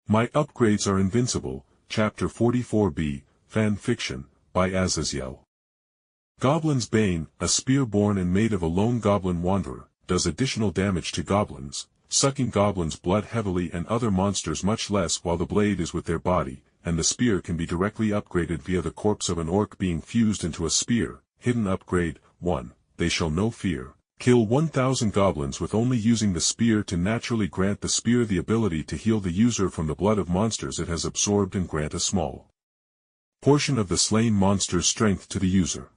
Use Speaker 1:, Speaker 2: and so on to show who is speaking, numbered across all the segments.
Speaker 1: My upgrades are Invincible, Chapter 44b, Fan Fiction, by Azazyel. Goblin's Bane, a spear born and made of a lone goblin wanderer, does additional damage to goblins, sucking goblins' blood heavily and other monsters much less while the blade is with their body, and the spear can be directly upgraded via the corpse of an orc being fused into a spear. Hidden upgrade, 1, They shall no fear. Kill 1,000 goblins with only using the spear to naturally grant the spear the ability to heal the user from the blood of monsters it has absorbed and grant a small portion of the slain monster's strength to the user.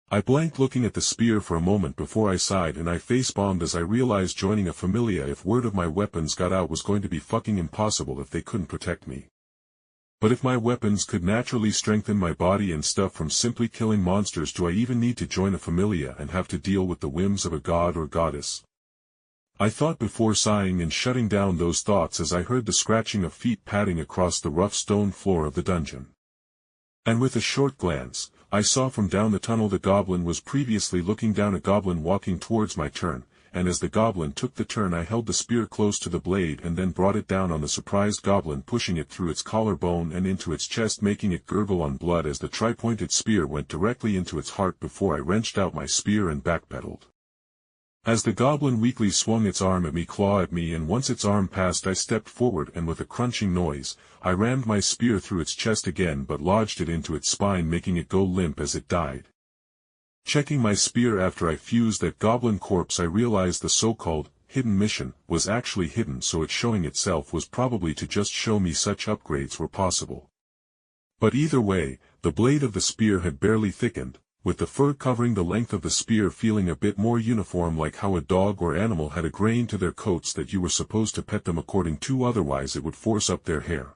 Speaker 1: I blanked looking at the spear for a moment before I sighed and I face-bombed as I realized joining a familia if word of my weapons got out was going to be fucking impossible if they couldn't protect me. But if my weapons could naturally strengthen my body and stuff from simply killing monsters, do I even need to join a familia and have to deal with the whims of a god or goddess? I thought before sighing and shutting down those thoughts as I heard the scratching of feet padding across the rough stone floor of the dungeon. And with a short glance, I saw from down the tunnel the goblin was previously looking down, a goblin walking towards my turn, and as the goblin took the turn I held the spear close to the blade and then brought it down on the surprised goblin, pushing it through its collarbone and into its chest, making it gurgle on blood as the tri-pointed spear went directly into its heart before I wrenched out my spear and backpedaled. As the goblin weakly swung its arm at me, claw at me, and once its arm passed I stepped forward and with a crunching noise, I rammed my spear through its chest again but lodged it into its spine, making it go limp as it died. Checking my spear after I fused that goblin corpse, I realized the so-called hidden mission was actually hidden, so its showing itself was probably to just show me such upgrades were possible. But either way, the blade of the spear had barely thickened, with the fur covering the length of the spear feeling a bit more uniform, like how a dog or animal had a grain to their coats that you were supposed to pet them according to, otherwise it would force up their hair.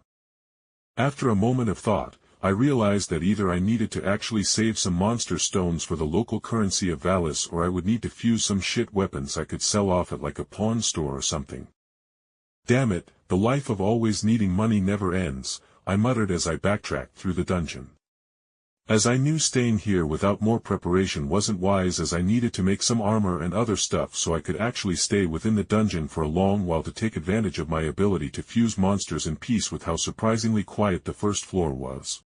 Speaker 1: After a moment of thought, I realized that either I needed to actually save some monster stones for the local currency of Valis, or I would need to fuse some shit weapons I could sell off at like a pawn store or something. Damn it, the life of always needing money never ends, I muttered as I backtracked through the dungeon. As I knew staying here without more preparation wasn't wise, as I needed to make some armor and other stuff so I could actually stay within the dungeon for a long while to take advantage of my ability to fuse monsters in peace with how surprisingly quiet the first floor was.